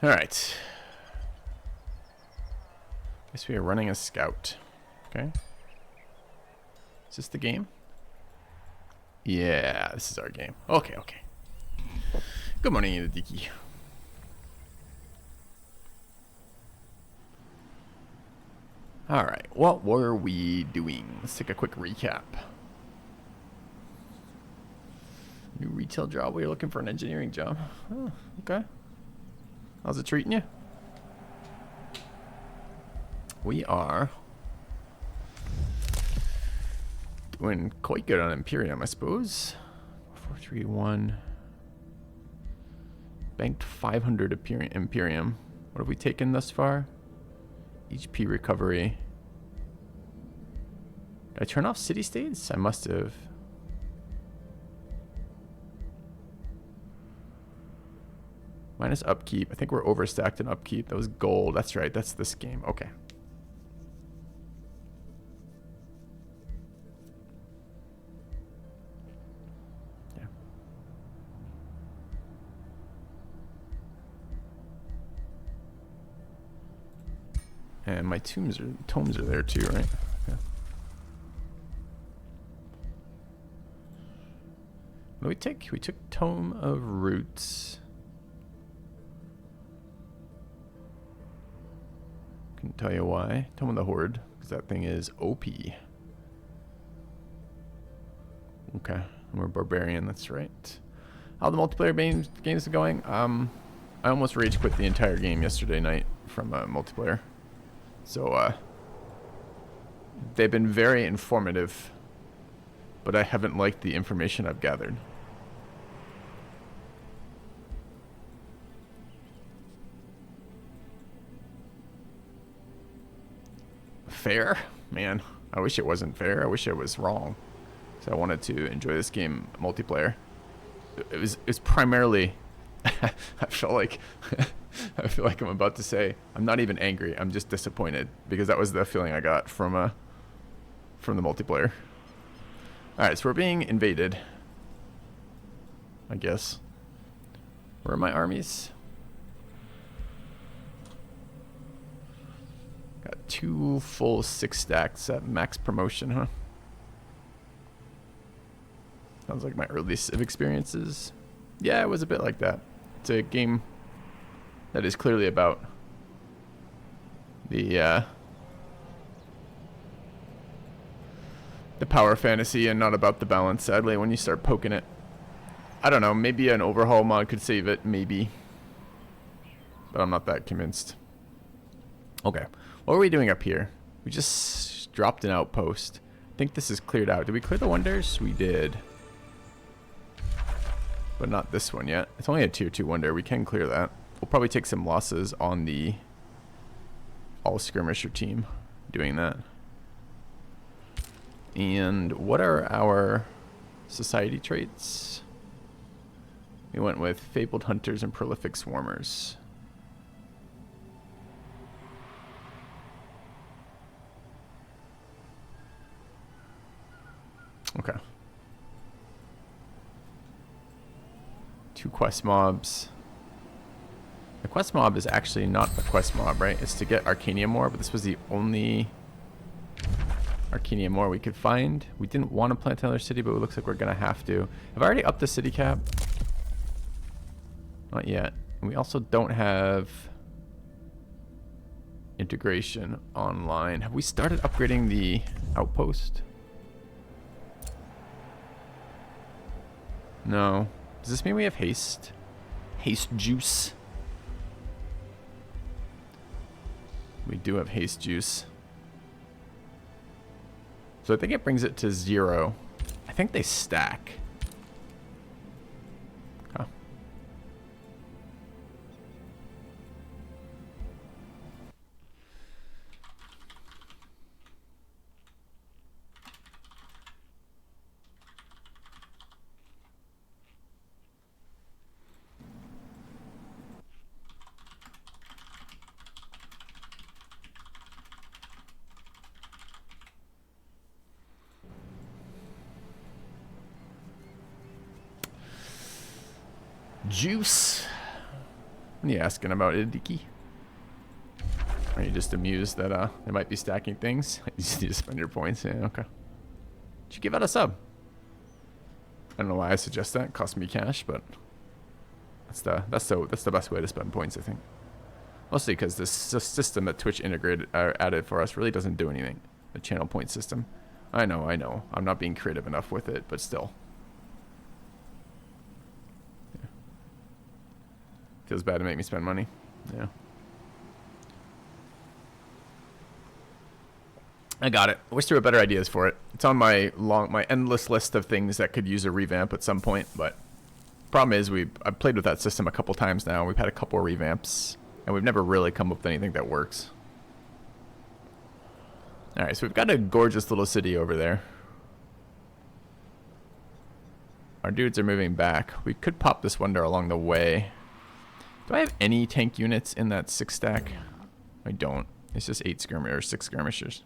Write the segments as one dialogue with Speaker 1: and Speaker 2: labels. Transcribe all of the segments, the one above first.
Speaker 1: Alright. Guess we are running a scout. Okay. Is this the game? Yeah, this is our game. Okay, okay. Good morning, Idiki. Alright, what were we doing? Let's take a quick recap. New retail job. We're looking for an engineering job. Oh, okay. How's it treating you? We are doing quite good on Imperium, I suppose. 431. Banked 500 Imperium. What have we taken thus far? HP recovery. Did I turn off city states? I must have. Minus upkeep. I think we're overstacked in upkeep. That was gold. That's right. That's this game. Okay. Yeah. And my tomes are there too, right? Yeah. What did we take? We took Tome of Roots. Couldn't tell you why. Tome of the Horde, because that thing is OP. Okay, and we're Barbarian, that's right. How the multiplayer games are going? I almost rage quit the entire game yesterday night from multiplayer. So, they've been very informative, but I haven't liked the information I've gathered. Fair? Man, I wish it wasn't fair. I wish it was wrong. So I wanted to enjoy this game multiplayer. It was primarily I feel like I'm about to say I'm not even angry. I'm just disappointed because that was the feeling I got from the multiplayer. All right, so we're being invaded. I guess. Where are my armies? Got 2 full 6 stacks at max promotion, huh? Sounds like my early Civ experiences. Yeah, it was a bit like that. It's a game that is clearly about the power fantasy and not about the balance, sadly, when you start poking it. I don't know, maybe an overhaul mod could save it, maybe. But I'm not that convinced. Okay, what are we doing up here? We just dropped an outpost. I think this is cleared out. Did we clear the wonders? We did. But not this one yet. It's only a tier 2 wonder. We can clear that. We'll probably take some losses on the all skirmisher team doing that. And what are our society traits? We went with Fabled Hunters and Prolific Swarmers. Okay. 2 quest mobs. The quest mob is actually not a quest mob, right? It's to get Arcanium ore, but this was the only Arcanium ore we could find. We didn't want to plant another city, but it looks like we're gonna have to. Have I already upped the city cap? Not yet. And we also don't have integration online. Have we started upgrading the outpost? No. Does this mean we have haste? Haste juice. We do have haste juice. So I think it brings it to 0. I think they stack. Huh. Juice. What are you asking about, Idiki? Are you just amused that they might be stacking things? You just need to spend your points. Yeah, okay. Did you give out a sub? I don't know why I suggest that. It costs me cash, but that's the best way to spend points, I think. Mostly because this system that Twitch integrated added for us really doesn't do anything. The channel point system. I know. I'm not being creative enough with it, but still. Yeah. Feels bad to make me spend money. Yeah. I got it. I wish there were better ideas for it. It's on my endless list of things that could use a revamp at some point, but problem is I've played with that system a couple times now. We've had a couple of revamps, and we've never really come up with anything that works. Alright, so we've got a gorgeous little city over there. Our dudes are moving back. We could pop this wonder along the way. Do I have any tank units in that 6 stack? I don't. It's just 6 skirmishers.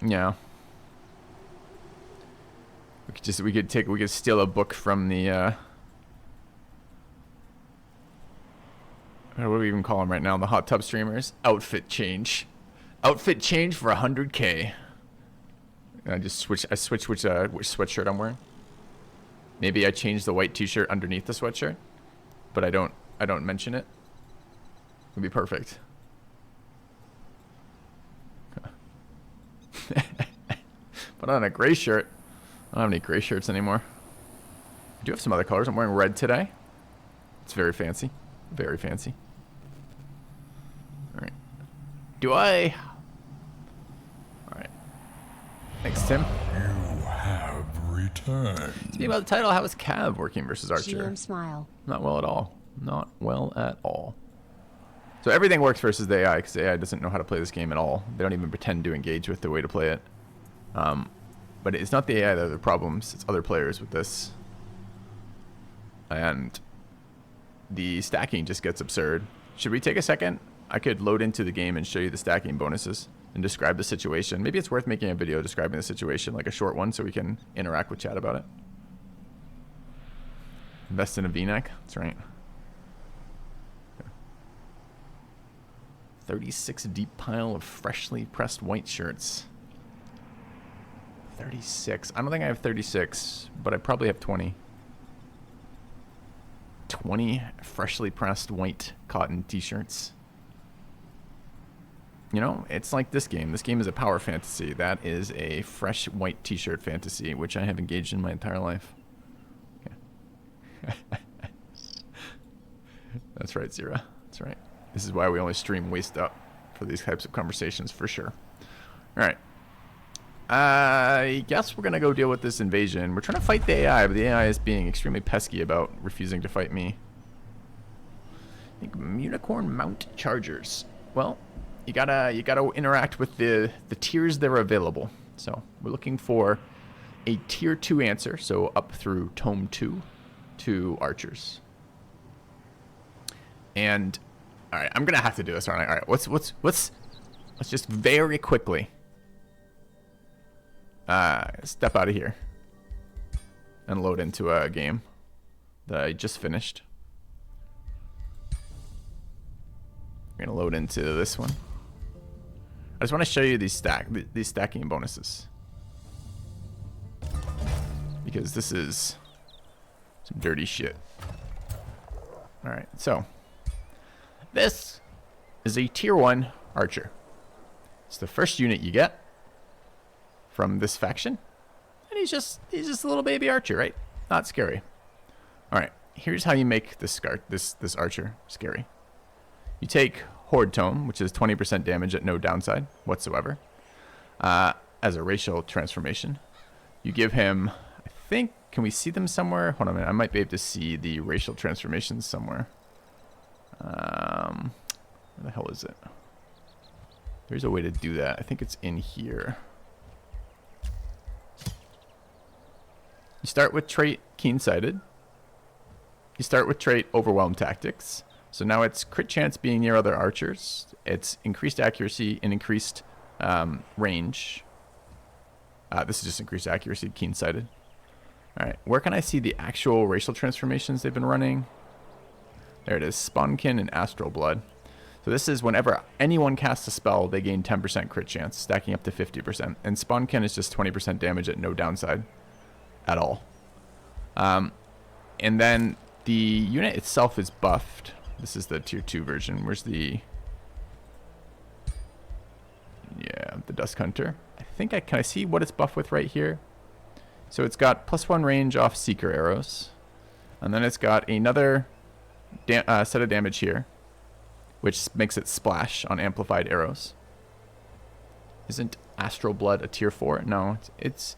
Speaker 1: Yeah. We could steal a book from the what do we even call them right now? The hot tub streamers. Outfit change. Outfit change for 100K. I switch which sweatshirt I'm wearing. Maybe I change the white t-shirt underneath the sweatshirt, but I don't mention it. It'd be perfect. Put on a gray shirt. I don't have any gray shirts anymore. I do have some other colors. I'm wearing red today. It's very fancy. Very fancy. Alright. Alright. Thanks, Tim.
Speaker 2: You have returned.
Speaker 1: Speaking about the title, how is Cav working versus Archer?
Speaker 3: GM smile.
Speaker 1: Not well at all. Not well at all. So everything works versus the AI, because the AI doesn't know how to play this game at all. They don't even pretend to engage with the way to play it. But it's not the AI that are the problems. It's other players with this. And the stacking just gets absurd. Should we take a second? I could load into the game and show you the stacking bonuses and describe the situation. Maybe it's worth making a video describing the situation, like a short one, so we can interact with chat about it. Invest in a V-neck. That's right. 36 deep pile of freshly pressed white shirts. 36. I don't think I have 36, but I probably have 20. 20 freshly pressed white cotton t-shirts. You know, it's like this game. This game is a power fantasy. That is a fresh white t-shirt fantasy, which I have engaged in my entire life. Okay. That's right, Zira. That's right. This is why we only stream waist up for these types of conversations, for sure. All right. I guess we're going to go deal with this invasion. We're trying to fight the AI, but the AI is being extremely pesky about refusing to fight me. I think unicorn mount chargers. Well, you gotta interact with the tiers that are available. So we're looking for a tier 2 answer, so up through Tome 2 to archers. And all right, I'm gonna have to do this, aren't I? All right, let's just very quickly step out of here and load into a game that I just finished. We're gonna load into this one. I just want to show you these stacking bonuses, because this is some dirty shit. All right, so this is a tier 1 archer. It's the first unit you get from this faction, and he's just a little baby archer, right? Not scary. All right, here's how you make this archer scary. You take Horde Tome, which is 20% damage at no downside whatsoever, as a racial transformation. You give him, I think, can we see them somewhere? Hold on a minute, I might be able to see the racial transformations somewhere. Where the hell is it? There's a way to do that. I think it's in here. You start with trait Keen-Sighted. You start with trait Overwhelm Tactics. So now it's crit chance being near other archers. It's increased accuracy and increased range. This is just increased accuracy, keen-sighted. All right, where can I see the actual racial transformations they've been running? There it is, Spawnkin and Astral Blood. So this is whenever anyone casts a spell, they gain 10% crit chance, stacking up to 50%. And Spawnkin is just 20% damage at no downside at all. And then the unit itself is buffed. This is the tier 2 version. Where's the... Yeah, the Dusk Hunter. I think can I see what it's buffed with right here? So it's got +1 range off Seeker arrows. And then it's got another set of damage here, which makes it splash on amplified arrows. Isn't Astral Blood a tier 4? No, it's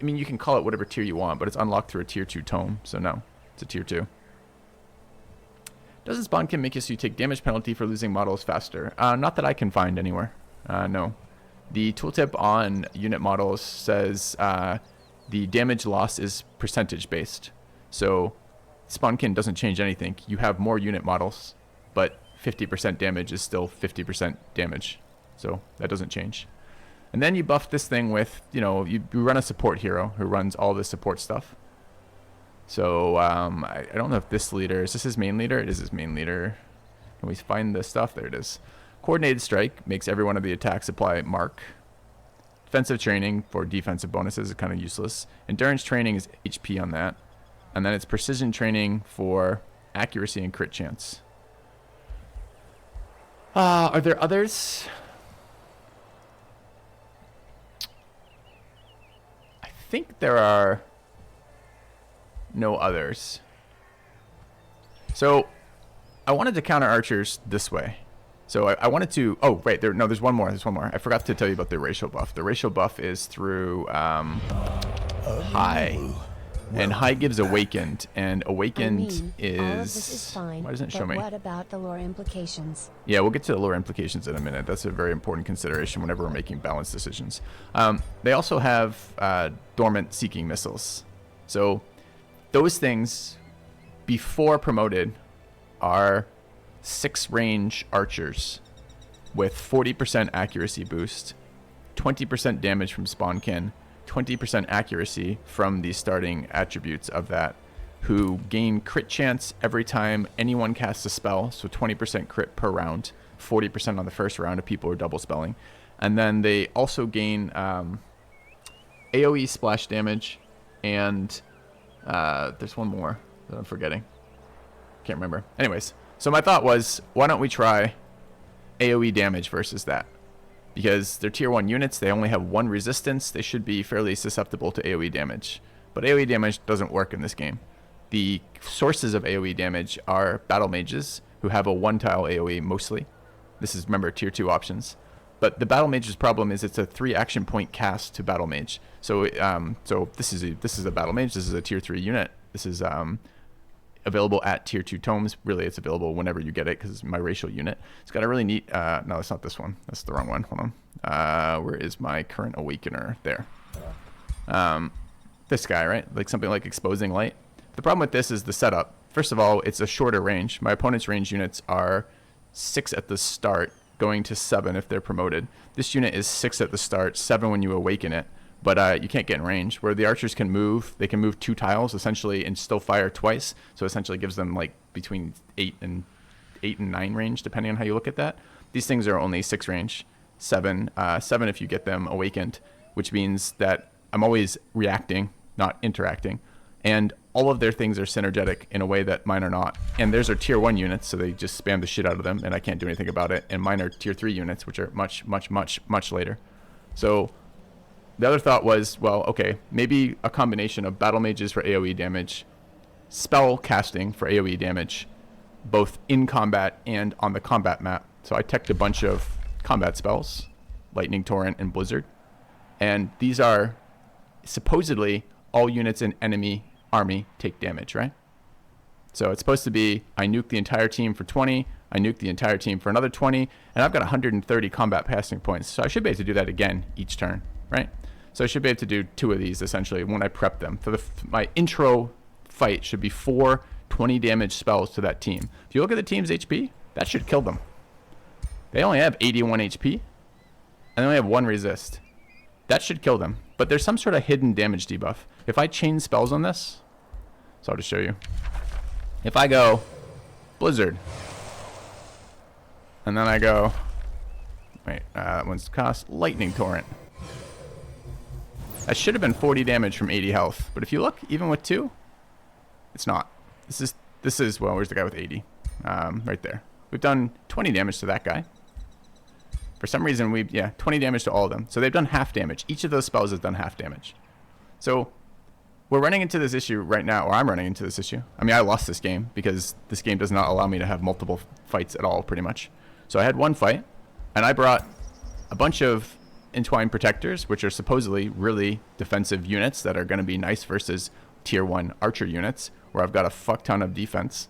Speaker 1: I mean, you can call it whatever tier you want, but it's unlocked through a tier 2 tome, so no, it's a tier 2. Doesn't Spawnkin make it so you take damage penalty for losing models faster? Not that I can find anywhere. No. The tooltip on unit models says the damage loss is percentage based. So Spawnkin doesn't change anything. You have more unit models, but 50% damage is still 50% damage. So that doesn't change. And then you buff this thing with, you know, you run a support hero who runs all the support stuff. So I don't know if this leader, is this his main leader? It is his main leader. Can we find the stuff? There it is. Coordinated Strike makes every one of the attacks apply mark. Defensive Training for defensive bonuses is kind of useless. Endurance Training is HP on that. And then it's Precision Training for accuracy and crit chance. Are there others? I think there are no others. So I wanted to counter archers this way. So I wanted to, oh, right, there's one more, I forgot to tell you about the racial buff. The racial buff is through High. And High gives Awakened, and Awakened is...
Speaker 3: all of this is fine,
Speaker 1: why doesn't it show me?
Speaker 3: What about the lore implications?
Speaker 1: Yeah, we'll get to the lore implications in a minute. That's a very important consideration whenever we're making balanced decisions. They also have dormant seeking missiles. So those things, before promoted, are 6-range archers with 40% accuracy boost, 20% damage from Spawnkin, 20% accuracy from the starting attributes of that, who gain crit chance every time anyone casts a spell, so 20% crit per round, 40% on the first round if people are double spelling. And then they also gain AoE splash damage, and there's one more that I'm forgetting. Can't remember. Anyways, so my thought was, why don't we try AoE damage versus that? Because they're tier 1 units, they only have 1 resistance, they should be fairly susceptible to AoE damage. But AoE damage doesn't work in this game. The sources of AoE damage are battle mages, who have a 1-tile AoE mostly. This is, remember, tier 2 options. But the battle mage's problem is it's a 3 action point cast to battle mage. So this is a battle mage, this is a tier 3 unit. This is available at tier 2 tomes. Really, it's available whenever you get it because it's my racial unit. It's got a really neat, no, that's not this one. That's the wrong one. Hold on. Where is my current awakener? There. This guy, right? Like something like Exposing Light. The problem with this is the setup. First of all, it's a shorter range. My opponent's range units are 6 at the start, going to 7 if they're promoted. This unit is 6 at the start, 7 when you awaken it. But you can't get in range. Where the archers can move, they can move 2 tiles essentially and still fire twice. So essentially gives them like between 8 and 9 range, depending on how you look at that. These things are only 6 range, 7 if you get them awakened, which means that I'm always reacting, not interacting. And all of their things are synergetic in a way that mine are not. And theirs are tier 1 units, so they just spam the shit out of them, and I can't do anything about it. And mine are tier 3 units, which are much, much, much, much later. So the other thought was, well, okay, maybe a combination of battle mages for AoE damage, spell casting for AoE damage, both in combat and on the combat map. So I teched a bunch of combat spells, Lightning Torrent and Blizzard. And these are supposedly all units in enemy army take damage, right? So it's supposed to be, I nuke the entire team for 20, I nuke the entire team for another 20, and I've got 130 combat passing points. So I should be able to do that again each turn, right? So I should be able to do 2 of these essentially when I prep them. For my intro fight should be 4 20 damage spells to that team. If you look at the team's HP, that should kill them. They only have 81 HP, and they only have 1 resist. That should kill them. But there's some sort of hidden damage debuff. If I chain spells on this, so I'll just show you. If I go Blizzard, and then I go, wait, that one's cost Lightning Torrent. That should have been 40 damage from 80 health. But if you look, even with 2, it's not. This is well, where's the guy with 80? Right there. We've done 20 damage to that guy. For some reason, 20 damage to all of them. So they've done half damage. Each of those spells has done half damage. So we're running into this issue right now, or I'm running into this issue. I mean, I lost this game because this game does not allow me to have multiple fights at all, pretty much. So I had one fight, and I brought a bunch of Entwined Protectors, which are supposedly really defensive units that are going to be nice versus tier 1 archer units, where I've got a fuck ton of defense.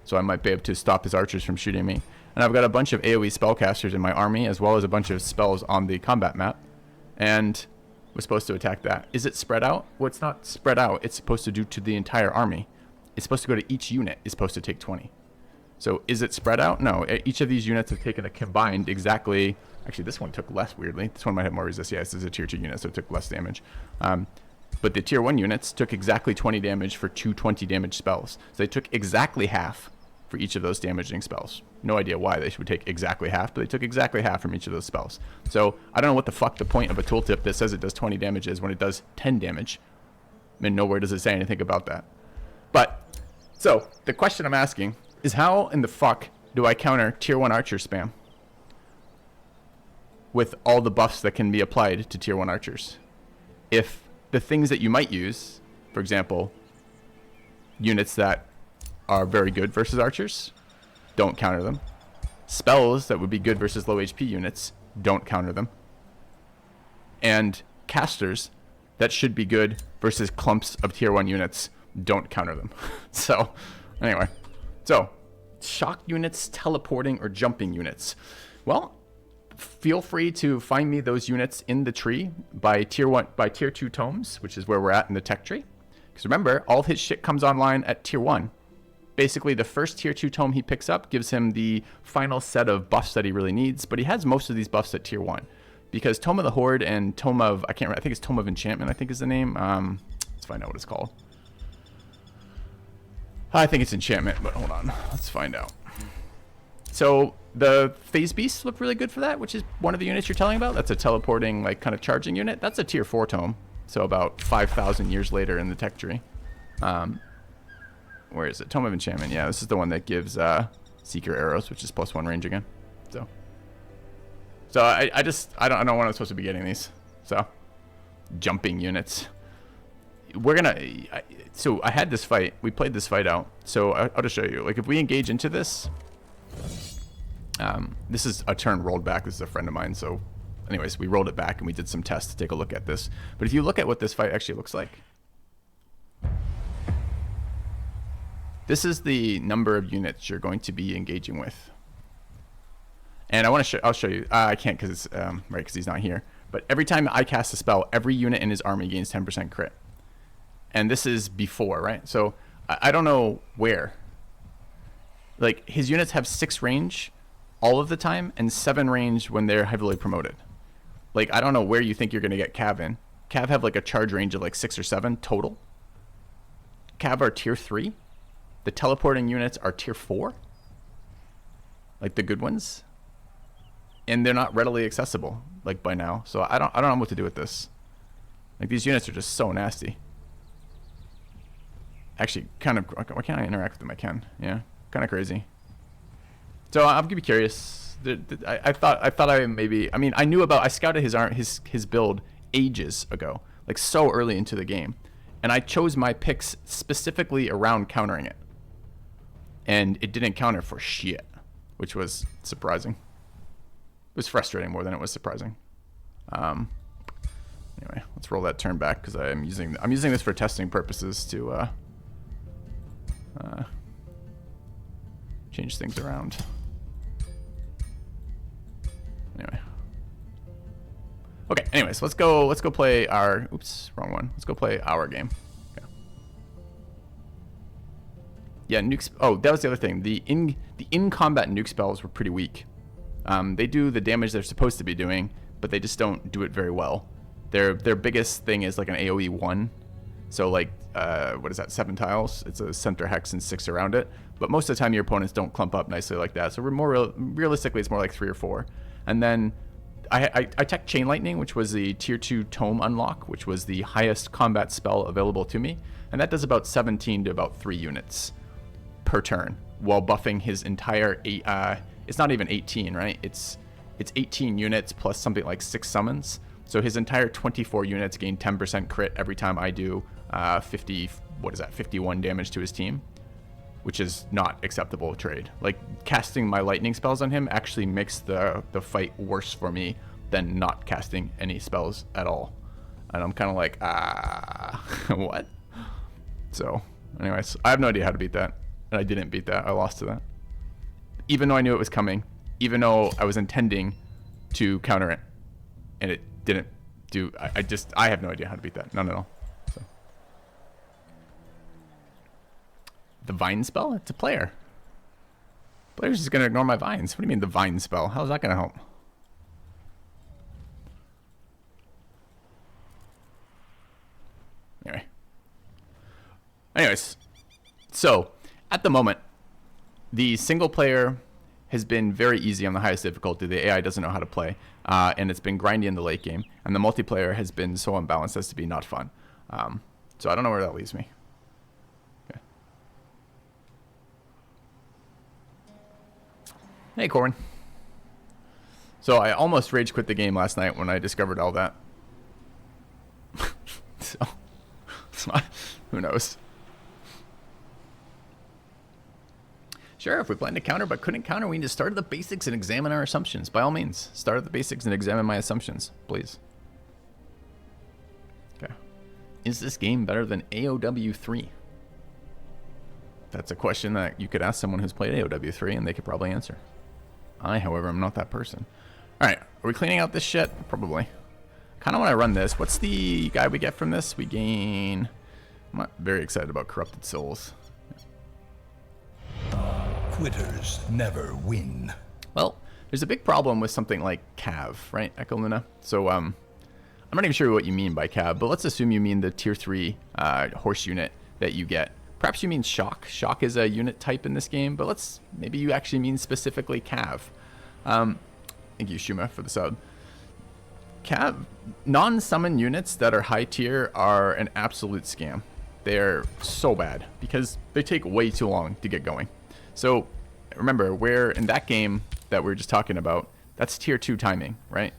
Speaker 1: So I might be able to stop his archers from shooting me. And I've got a bunch of AoE spellcasters in my army, as well as a bunch of spells on the combat map. And we're supposed to attack that. Is it spread out? Well, it's not spread out. It's supposed to do to the entire army. It's supposed to go to each unit. It's supposed to take 20. So is it spread out? No. Each of these units have taken a combined exactly... Actually, this one took less, weirdly. This one might have more resist. Yeah, this is a tier 2 unit, so it took less damage. But the tier 1 units took exactly 20 damage for 2 20 damage spells. So they took exactly half for each of those damaging spells. No idea why they would take exactly half, but they took exactly half from each of those spells. So I don't know what the fuck the point of a tooltip that says it does 20 damage is when it does 10 damage. And nowhere does it say anything about that. But, so, the question I'm asking is how in the fuck do I counter tier 1 archer spam with all the buffs that can be applied to tier 1 archers? If the things that you might use, for example, units that are very good versus archers, don't counter them. Spells that would be good versus low HP units, don't counter them. And casters that should be good versus clumps of tier 1 units, don't counter them. So, anyway. So, shock units, teleporting, or jumping units. Well, feel free to find me those units in the tree by tier 2 tomes, which is where we're at in the tech tree. Because remember, all of his shit comes online at tier 1. Basically, the first tier 2 tome he picks up gives him the final set of buffs that he really needs, but he has most of these buffs at tier 1. Because Tome of the Horde and Tome of, I think it's Tome of Enchantment, I think is the name. Let's find out what it's called. I think it's Enchantment, but hold on. Let's find out. So, the Phase Beasts look really good for that, which is one of the units you're telling about. That's a teleporting, like, kind of charging unit. That's a tier 4 tome. So, about 5,000 years later in the tech tree. Where is it? Tome of Enchantment. Yeah, this is the one that gives Seeker arrows, which is +1 range again. So I don't know when I'm supposed to be getting these. So, jumping units. So I had this fight. We played this fight out. So I'll just show you. Like, if we engage into this, this is a turn rolled back. This is a friend of mine. So, anyways, we rolled it back and we did some tests to take a look at this. But if you look at what this fight actually looks like. This is the number of units you're going to be engaging with. And I want to show, I'll show you. I can't because it's, right, because he's not here. But every time I cast a spell, every unit in his army gains 10% crit. And this is before, right? So I don't know where. Like, his units have 6 range all of the time and 7 range when they're heavily promoted. Like, I don't know where you think you're going to get Cav in. Cav have like a charge range of like 6 or 7 total. Cav are tier 3. The teleporting units are tier 4, like the good ones, and they're not readily accessible like by now. So I don't know what to do with this. Like, these units are just so nasty. Actually, kind of. Why can't I interact with them? I can. Yeah, kind of crazy. So I'm gonna be curious. I thought I maybe. I mean, I scouted his build ages ago, like so early into the game, and I chose my picks specifically around countering it. And it didn't counter for shit, which was surprising. It was frustrating more than it was surprising. Anyway, let's roll that turn back because I'm using this for testing purposes to change things around. Anyway. Okay. Anyways, let's go play our. Oops, wrong one. Let's go play our game. Yeah, nukes. Oh, that was the other thing. The in combat nuke spells were pretty weak. They do the damage they're supposed to be doing, but they just don't do it very well. Their biggest thing is like an AoE 1. So like, what is that, 7 tiles? It's a center hex and 6 around it. But most of the time your opponents don't clump up nicely like that. So we're more realistically, it's more like 3 or 4. And then I teched Chain Lightning, which was the tier 2 Tome unlock, which was the highest combat spell available to me. And that does about 17 to about 3 units per turn, while buffing his entire it's not even 18, right? It's 18 units plus something like 6 summons. So his entire 24 units gain 10% crit every time I do 51 damage to his team, which is not acceptable trade. Like, casting my lightning spells on him actually makes the fight worse for me than not casting any spells at all. And I'm kind of like, what? So, anyways, I have no idea how to beat that. And I didn't beat that. I lost to that. Even though I knew it was coming, even though I was intending to counter it, and it didn't do. I have no idea how to beat that. None at all. So. The Vine spell? It's a player. Player's just going to ignore my vines. What do you mean the Vine spell? How's that going to help? Anyways, so at the moment, the single player has been very easy on the highest difficulty. The AI doesn't know how to play, and it's been grindy in the late game. And the multiplayer has been so unbalanced as to be not fun. So I don't know where that leaves me. Okay. Hey, Corin. So I almost rage quit the game last night when I discovered all that. So who knows? Sure, if we plan to counter but couldn't counter, we need to start at the basics and examine our assumptions. By all means, start at the basics and examine my assumptions, please. Okay. Is this game better than AOW 3? That's a question that you could ask someone who's played AOW 3 and they could probably answer. I, however, am not that person. Alright, are we cleaning out this shit? Probably. Kind of want to run this. What's the guy we get from this? We gain... I'm not very excited about Corrupted Souls.
Speaker 2: Quitters never win.
Speaker 1: Well, there's a big problem with something like Cav, right, Echo Luna? So, I'm not even sure what you mean by Cav, but let's assume you mean the tier 3 horse unit that you get. Perhaps you mean Shock. Shock is a unit type in this game, but maybe you actually mean specifically Cav. Thank you, Shuma, for the sub. Cav, non-summon units that are high tier are an absolute scam. They're so bad because they take way too long to get going. So remember, we're in that game that we were just talking about, that's tier 2 timing, right?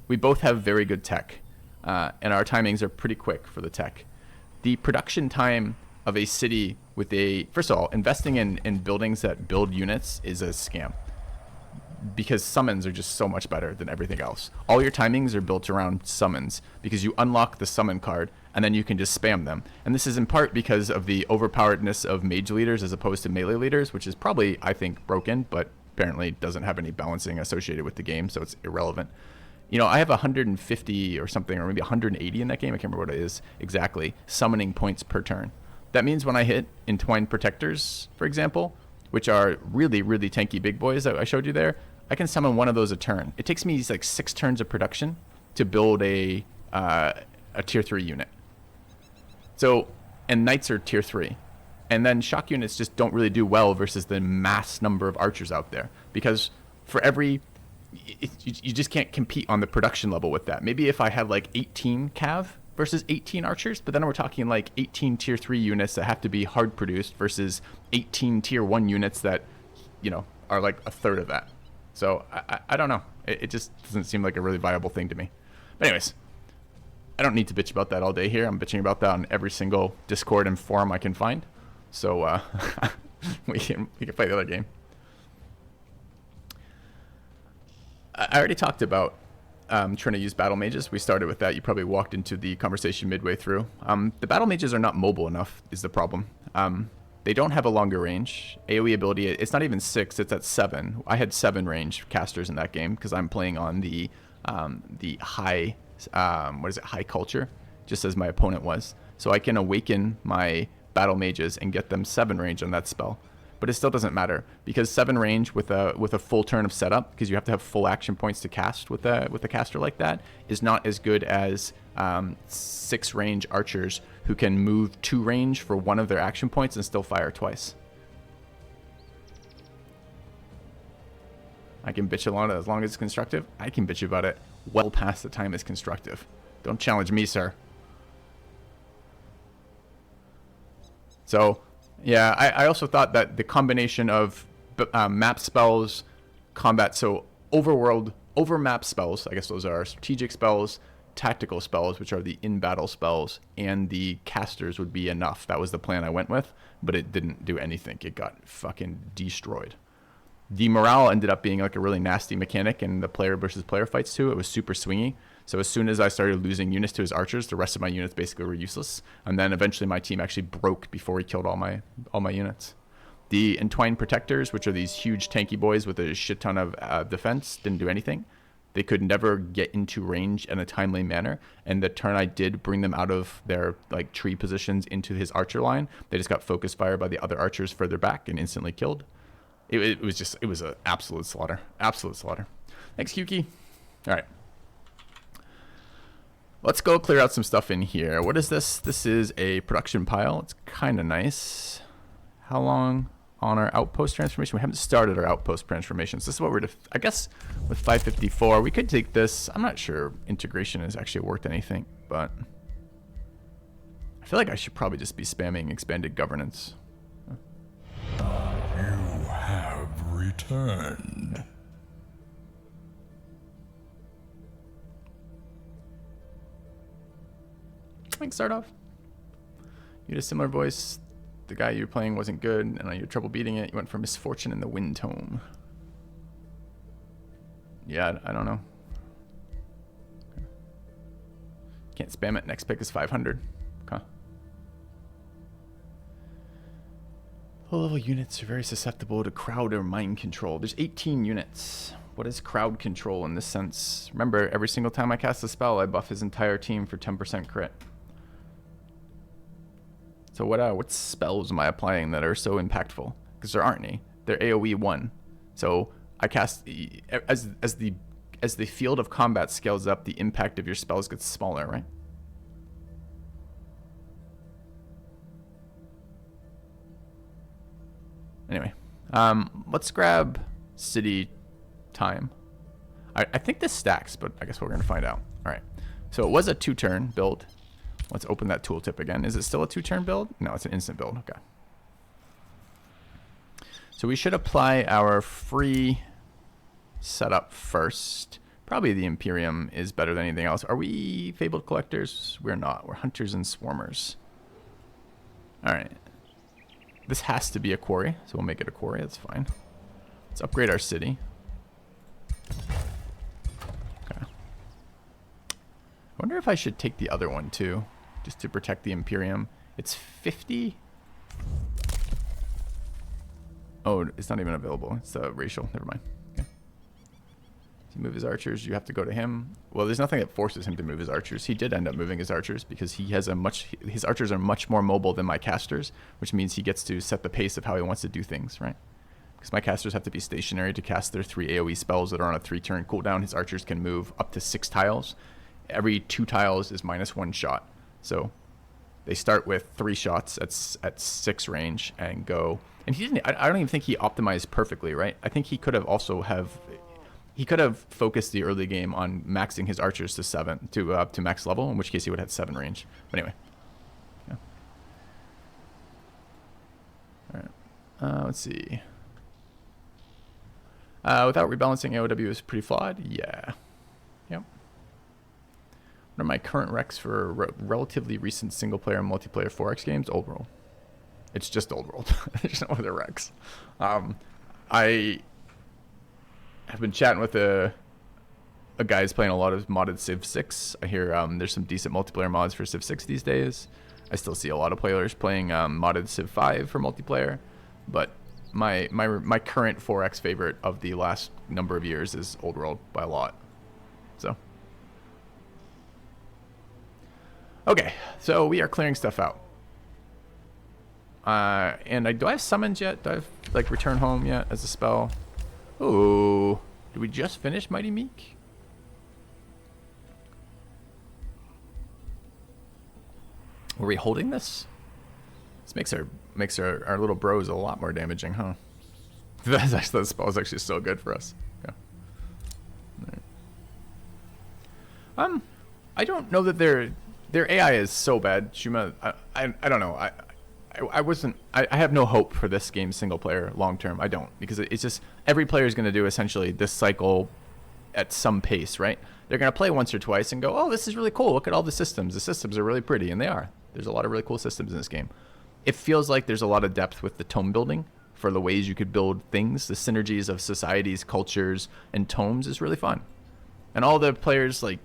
Speaker 1: We both have very good tech, and our timings are pretty quick for the tech. The production time of a city with first of all, investing in buildings that build units is a scam, because summons are just so much better than everything else. All your timings are built around summons because you unlock the summon card and then you can just spam them. And this is in part because of the overpoweredness of mage leaders as opposed to melee leaders, which is probably, I think, broken, but apparently doesn't have any balancing associated with the game, so it's irrelevant. You know, I have 150 or something, or maybe 180 in that game, I can't remember what it is exactly, summoning points per turn. That means when I hit Entwined Protectors, for example, which are really, really tanky big boys that I showed you there, I can summon one of those a turn. It takes me like 6 turns of production to build a tier 3 unit. So, and knights are tier 3. And then shock units just don't really do well versus the mass number of archers out there. Because for every... you just can't compete on the production level with that. Maybe if I had like 18 cav versus 18 archers, but then we're talking like 18 tier 3 units that have to be hard produced versus 18 tier 1 units that, you know, are like a third of that. So I don't know. It just doesn't seem like a really viable thing to me. But anyways, I don't need to bitch about that all day here. I'm bitching about that on every single Discord and forum I can find. So we can play the other game. I already talked about trying to use battle mages. We started with that. You probably walked into the conversation midway through. The battle mages are not mobile enough is the problem. They don't have a longer range. AoE ability, it's not even 6, it's at 7. I had 7 range casters in that game because I'm playing on the high, high culture, just as my opponent was. So I can awaken my battle mages and get them 7 range on that spell. but it still doesn't matter because 7 range with a full turn of setup, because you have to have full action points to cast with a caster like that, is not as good as 6 range archers who can move 2 range for one of their action points and still fire twice. I can bitch a lot as long as it's constructive. I can bitch about it well past the time it's constructive. Don't challenge me, sir. So, yeah, I also thought that the combination of map spells, combat, so overmap spells, I guess those are strategic spells, tactical spells, which are the in-battle spells, and the casters would be enough. That was the plan I went with, but it didn't do anything. It got fucking destroyed. The morale ended up being like a really nasty mechanic in the player versus player fights too. It was super swingy. So as soon as I started losing units to his archers, the rest of my units basically were useless. And then eventually my team actually broke before he killed all my units. The Entwined Protectors, which are these huge tanky boys with a shit ton of defense, didn't do anything. They could never get into range in a timely manner. And the turn I did bring them out of their like tree positions into his archer line, they just got focus fire by the other archers further back and instantly killed. It was an absolute slaughter. Absolute slaughter. Thanks, Kyuki. All right. Let's go clear out some stuff in here. What is this? This is a production pile. It's kind of nice. How long on our outpost transformation? We haven't started our outpost transformations. This is what we're, I guess, with 554. We could take this. I'm not sure integration is actually worth anything, but I feel like I should probably just be spamming expanded governance.
Speaker 2: Returned.
Speaker 1: I can start off. You had a similar voice. The guy you were playing wasn't good, and you had trouble beating it. You went for Misfortune in the Wind Tome. Yeah, I don't know. Can't spam it. Next pick is 500. Okay. Low-level units are very susceptible to crowd or mind control. There's 18 units. What is crowd control in this sense? Remember, every single time I cast a spell, I buff his entire team for 10% crit. So what spells am I applying that are so impactful? Because there aren't any. They're AoE 1. So I cast as the field of combat scales up, the impact of your spells gets smaller, right? Anyway, let's grab city time. I think this stacks, but I guess we're going to find out. All right. So it was a 2-turn build. Let's open that tooltip again. Is it still a 2-turn build? No, it's an instant build. Okay. So we should apply our free setup first. Probably the Imperium is better than anything else. Are we Fabled Collectors? We're not. We're Hunters and Swarmers. All right. This has to be a quarry, so we'll make it a quarry. That's fine. Let's upgrade our city. Okay. I wonder if I should take the other one too, just to protect the Imperium. It's 50. Oh, it's not even available. It's racial. Never mind. Okay. To move his archers, you have to go to him. Well, there's nothing that forces him to move his archers. He did end up moving his archers because he has his archers are much more mobile than my casters, which means he gets to set the pace of how he wants to do things, right? Because my casters have to be stationary to cast their 3 AoE spells that are on a 3-turn cooldown. His archers can move up to 6 tiles. Every 2 tiles is -1 shot. So they start with 3 shots at 6 range and go. And he didn't. I don't even think he optimized perfectly, right? I think he could have also he could have focused the early game on maxing his archers to 7 to max level, in which case he would have had 7 range. But anyway. Yeah. All right. Let's see. Without rebalancing, AOW is pretty flawed. Yeah. Yep. What are my current recs for relatively recent single-player and multiplayer 4X games? Old World. It's just Old World. There's no other recs. I have been chatting with a guy who's playing a lot of modded Civ 6. I hear there's some decent multiplayer mods for Civ 6 these days. I still see a lot of players playing modded Civ 5 for multiplayer, but my current 4X favorite of the last number of years is Old World by a lot. So okay, so we are clearing stuff out. And do I have summons yet? Do I have like return home yet as a spell? Ooh, did we just finish Mighty Meek? Were we holding this? This makes our little bros a lot more damaging, huh? That spell is actually still good for us. Yeah. Right. I don't know that their AI is so bad. Shuma, I don't know. I have no hope for this game single player long term. I don't, because it's just every player is going to do essentially this cycle at some pace, right? They're going to play once or twice and go, oh, this is really cool. Look at all the systems. The systems are really pretty, and they are. There's a lot of really cool systems in this game. It feels like there's a lot of depth with the tome building for the ways you could build things. The synergies of societies, cultures, and tomes is really fun. And all the players, like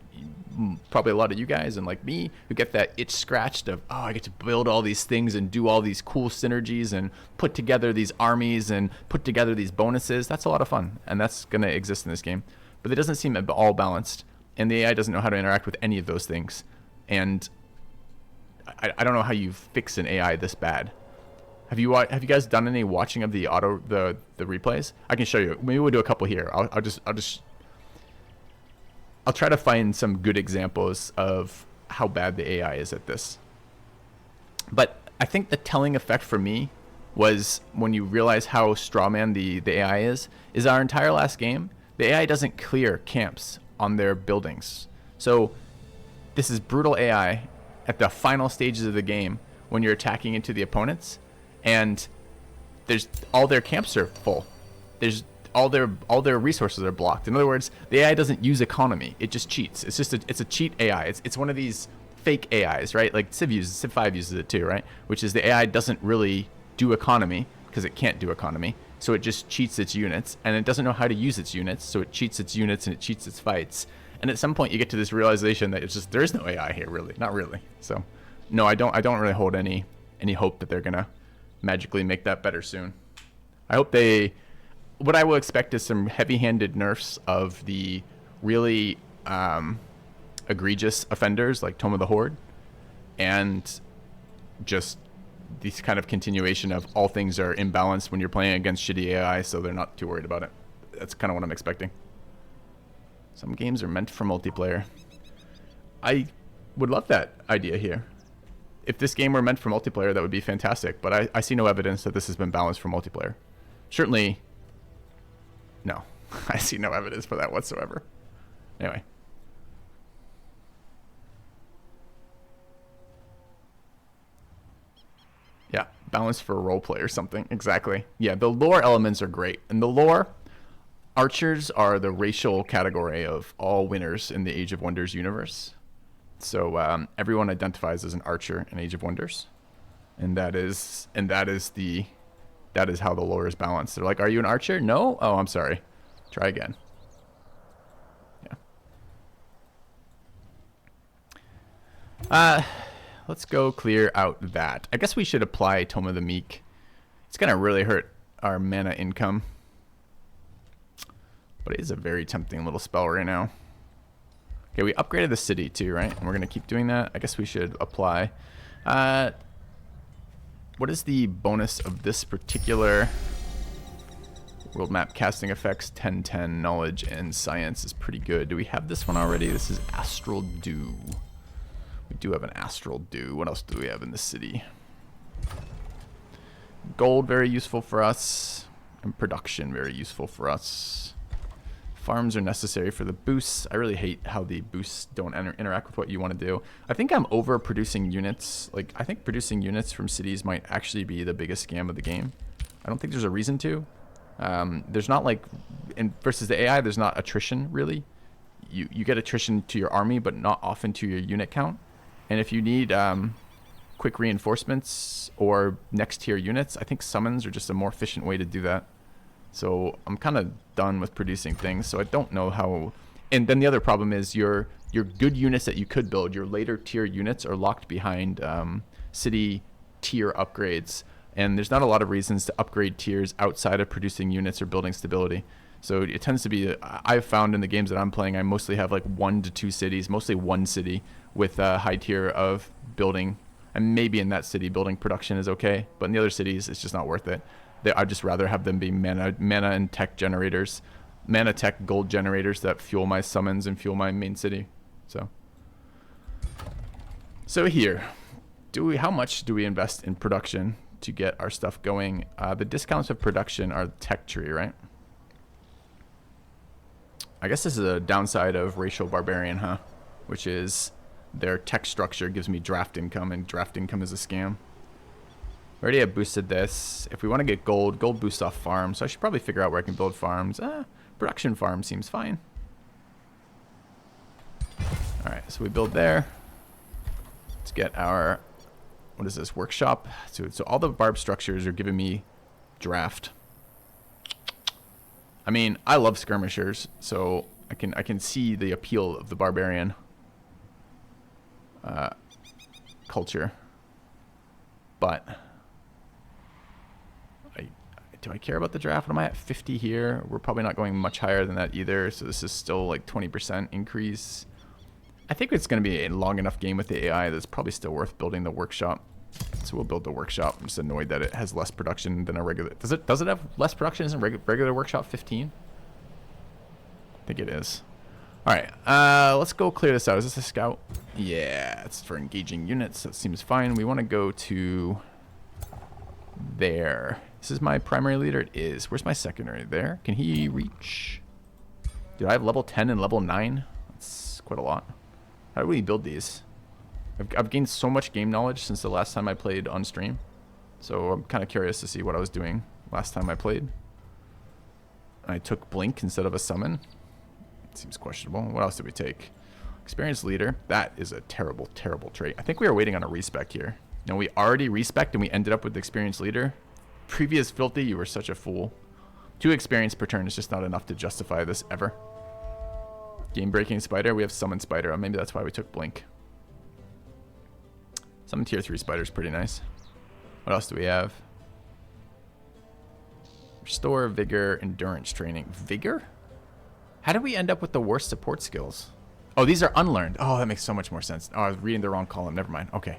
Speaker 1: probably a lot of you guys and like me, who get that itch scratched of, oh, I get to build all these things and do all these cool synergies and put together these armies and put together these bonuses. That's a lot of fun, and that's going to exist in this game. But it doesn't seem all balanced, and the AI doesn't know how to interact with any of those things. And I don't know how you fix an AI this bad. Have you guys done any watching of the replays? I can show you. Maybe we'll do a couple here. I'll try to find some good examples of how bad the AI is at this. But I think the telling effect for me was when you realize how strawman the AI is our entire last game, the AI doesn't clear camps on their buildings. So this is brutal AI at the final stages of the game when you're attacking into the opponents, and there's all their camps are full. There's all their resources are blocked. In other words, the AI doesn't use economy. It just cheats. It's a cheat AI. It's one of these fake AIs, right? Like Civ 5 uses it too, right? Which is the AI doesn't really do economy because it can't do economy. So it just cheats its units, and it doesn't know how to use its units. So it cheats its units and it cheats its fights. And at some point you get to this realization that it's just, there is no AI here, really. Not really. So no, I don't really hold any hope that they're gonna magically make that better soon. I hope what I will expect is some heavy-handed nerfs of the really egregious offenders like Tome of the Horde, and just this kind of continuation of all things are imbalanced when you're playing against shitty AI, so they're not too worried about it. That's kind of what I'm expecting. Some games are meant for multiplayer. I would love that idea here. If this game were meant for multiplayer, that would be fantastic, but I see no evidence that this has been balanced for multiplayer. Certainly, no. I see no evidence for that whatsoever. Anyway. Yeah, balanced for roleplay or something. Exactly. Yeah, the lore elements are great. And the lore, archers are the racial category of all winners in the Age of Wonders universe. So everyone identifies as an archer in Age of Wonders. And that is how the lore is balanced. They're like, are you an archer? No? Oh, I'm sorry. Try again. Yeah. Let's go clear out that. I guess we should apply Tome of the Meek. It's going to really hurt our mana income. But it is a very tempting little spell right now. Okay, we upgraded the city too, right? And we're going to keep doing that. I guess we should apply. What is the bonus of this particular world map? Casting effects, 10/10, knowledge and science is pretty good. Do we have this one already? This is Astral Dew. We do have an Astral Dew. What else do we have in the city? Gold, very useful for us. And production, very useful for us. Farms are necessary for the boosts. I really hate how the boosts don't interact with what you want to do. I think I'm over producing units. Like, I think producing units from cities might actually be the biggest scam of the game. I don't think there's a reason to. There's not like, versus the AI, there's not attrition really. You get attrition to your army, but not often to your unit count. And if you need quick reinforcements or next tier units, I think summons are just a more efficient way to do that. So I'm kind of done with producing things, so I don't know how. And then the other problem is your good units that you could build, your later tier units are locked behind city tier upgrades, and there's not a lot of reasons to upgrade tiers outside of producing units or building stability. So it tends to be, I've found in the games that I'm playing, I mostly have like 1 to 2 cities, mostly one city with a high tier of building, and maybe in that city building production is okay, but in the other cities it's just not worth it. I'd just rather have them be mana and tech generators, mana tech gold generators that fuel my summons and fuel my main city. So here, how much do we invest in production to get our stuff going? The discounts of production are the tech tree, right? I guess this is a downside of racial barbarian, huh? Which is their tech structure gives me draft income, and draft income is a scam. I already have boosted this. If we want to get gold boosts off farms, so I should probably figure out where I can build farms. Production farm seems fine. Alright, so we build there. Let's get our, what is this, workshop? So all the barb structures are giving me draft. I mean, I love skirmishers, so I can see the appeal of the barbarian culture. But do I care about the draft? What am I at? 50 here. We're probably not going much higher than that either, so this is still like 20% increase. I think it's going to be a long enough game with the AI that's probably still worth building the workshop. So we'll build the workshop. I'm just annoyed that it has less production than a regular. Does it have less production than regular workshop 15? I think it is. All right, let's go clear this out. Is this a scout? Yeah, it's for engaging units. That seems fine. We want to go to there. This is my primary leader. It is. Where's my secondary? There. Can he reach? Dude, I have level 10 and level 9. That's quite a lot. How do we build these? I've gained so much game knowledge since the last time I played on stream. So I'm kind of curious to see what I was doing last time I played. I took Blink instead of a summon. It seems questionable. What else did we take? Experienced leader. That is a terrible, terrible trait. I think we were waiting on a respec here. You know, we already respec'd and we ended up with the experienced leader. Previous Filthy, you were such a fool. 2 experience per turn is just not enough to justify this ever. Game-breaking spider. We have summon spider. Maybe that's why we took Blink. Summon tier 3 spider is pretty nice. What else do we have? Restore, vigor, endurance training. Vigor? How did we end up with the worst support skills? Oh, these are unlearned. Oh, that makes so much more sense. Oh, I was reading the wrong column. Never mind. Okay.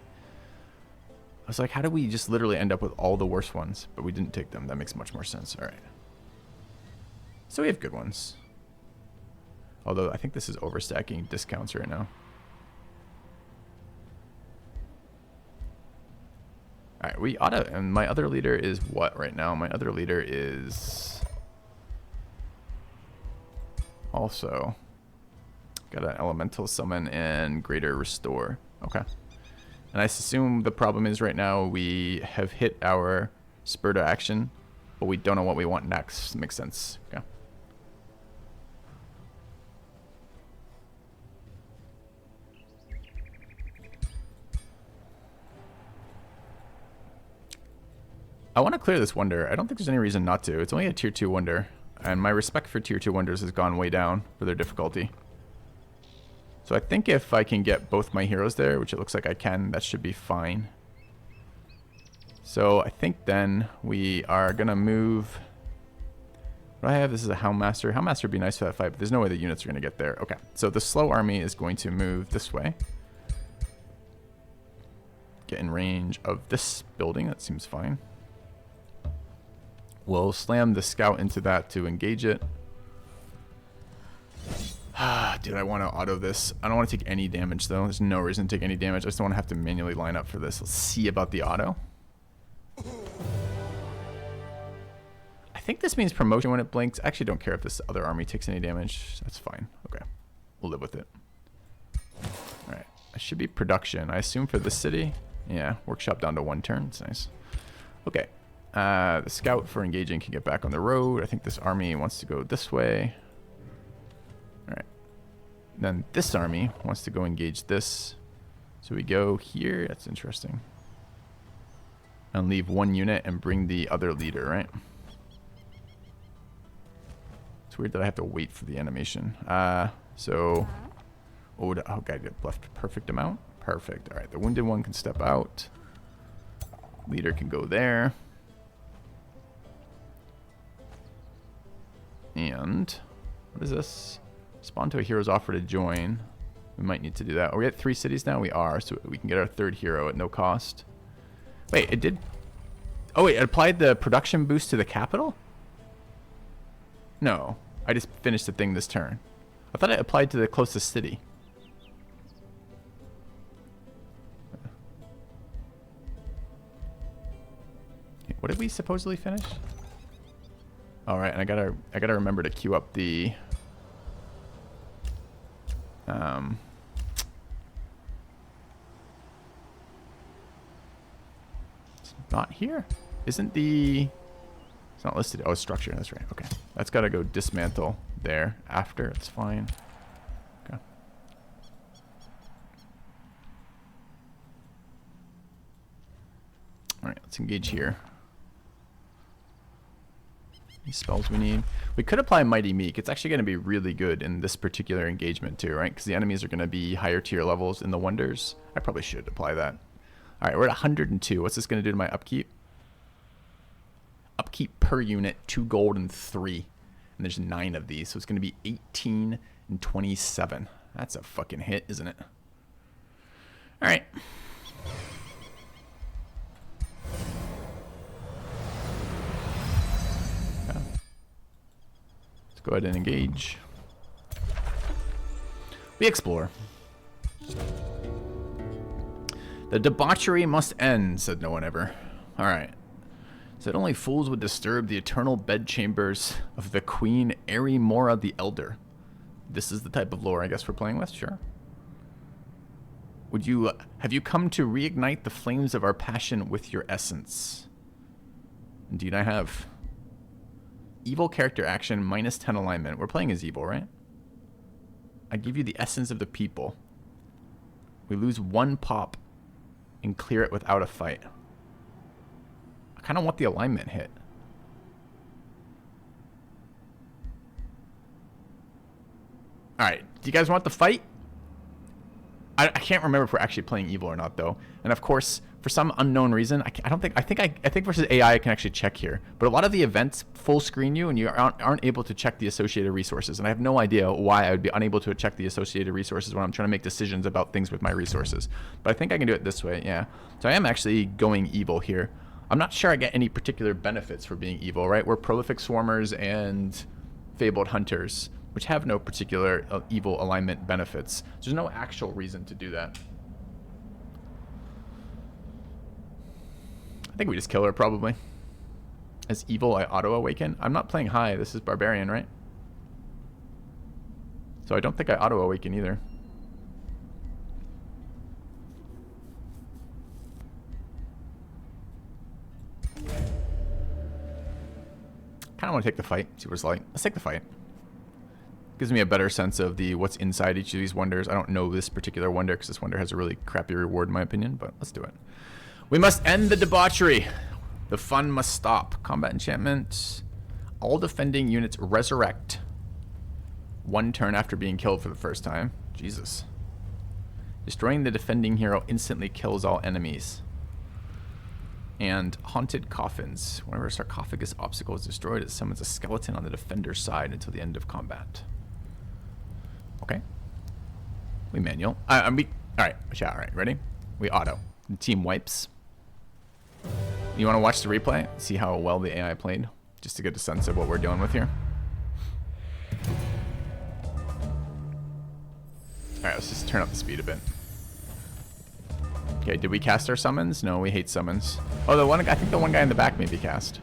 Speaker 1: I was like, how did we just literally end up with all the worst ones? But we didn't take them. That makes much more sense. All right. So we have good ones. Although I think this is overstacking discounts right now. All right, we auto, and my other leader is what right now? My other leader is also got an elemental summon and greater restore. Okay. And I assume the problem is right now we have hit our spur to action, but we don't know what we want next. Makes sense. Okay. I want to clear this wonder. I don't think there's any reason not to. It's only a tier 2 wonder, and my respect for tier 2 wonders has gone way down for their difficulty. So I think if I can get both my heroes there, which it looks like I can, that should be fine. So I think then we are going to move... What do I have? This is a Houndmaster. Houndmaster would be nice for that fight, but there's no way the units are going to get there. Okay, so the slow army is going to move this way. Get in range of this building. That seems fine. We'll slam the scout into that to engage it. Dude, I want to auto this. I don't want to take any damage, though. There's no reason to take any damage. I just don't want to have to manually line up for this. Let's see about the auto. I think this means promotion when it blinks. I actually don't care if this other army takes any damage. That's fine. Okay. We'll live with it. Alright. That should be production. I assume for this city. Yeah. Workshop down to 1 turn. It's nice. Okay. The scout for engaging can get back on the road. I think this army wants to go this way. Alright. Then this army wants to go engage this. So we go here. That's interesting. And leave 1 unit and bring the other leader, right? It's weird that I have to wait for the animation. So... Oh, okay, left perfect amount. Perfect. Alright, the wounded one can step out. Leader can go there. And what is this? Respond to a hero's offer to join. We might need to do that. Are we at 3 cities now? We are, so we can get our 3rd hero at no cost. Wait, it did... Oh wait, it applied the production boost to the capital? No, I just finished the thing this turn. I thought it applied to the closest city. What did we supposedly finish? All right, and I gotta remember to queue up the it's not here. Isn't the it's not listed. Oh, it's structure. That's right. Okay, that's gotta go dismantle there after. It's fine. Okay. All right, let's engage here. These spells we need. We could apply Mighty Meek. It's actually going to be really good in this particular engagement too, right? Because the enemies are going to be higher tier levels in the wonders. I probably should apply that. All right, we're at 102. What's this going to do to my upkeep? Upkeep per unit, 2 gold and 3. And there's 9 of these, so it's going to be 18 and 27. That's a fucking hit, isn't it? All right. Go ahead and engage. We explore. The debauchery must end, said no one ever. Alright. Said only fools would disturb the eternal bedchambers of the Queen Arimora the Elder. This is the type of lore I guess we're playing with, sure. Have you come to reignite the flames of our passion with your essence? Indeed I have. Evil character action, minus 10 alignment. We're playing as evil, right? I give you the essence of the people. We lose 1 pop and clear it without a fight. I kind of want the alignment hit. Alright, do you guys want the fight? I can't remember if we're actually playing evil or not, though. And of course, for some unknown reason, I think versus AI I can actually check here. But a lot of the events full screen you, and you aren't able to check the associated resources. And I have no idea why I would be unable to check the associated resources when I'm trying to make decisions about things with my resources. But I think I can do it this way, yeah. So I am actually going evil here. I'm not sure I get any particular benefits for being evil, right? We're prolific swarmers and fabled hunters, which have no particular evil alignment benefits. There's no actual reason to do that. I think we just kill her, probably. As evil, I auto-awaken. I'm not playing high. This is Barbarian, right? So I don't think I auto-awaken either. Kind of want to take the fight, see what it's like. Let's take the fight. Gives me a better sense of what's inside each of these wonders. I don't know this particular wonder because this wonder has a really crappy reward in my opinion, but let's do it. We must end the debauchery. The fun must stop. Combat enchantment. All defending units resurrect 1 turn after being killed for the first time. Jesus. Destroying the defending hero instantly kills all enemies. And haunted coffins. Whenever a sarcophagus obstacle is destroyed, it summons a skeleton on the defender's side until the end of combat. Okay. We manual. Alright, alright, ready? We auto. The team wipes. You want to watch the replay? See how well the AI played? Just to get a sense of what we're dealing with here. Alright, let's just turn up the speed a bit. Okay, did we cast our summons? No, we hate summons. Oh, I think the one guy in the back maybe cast.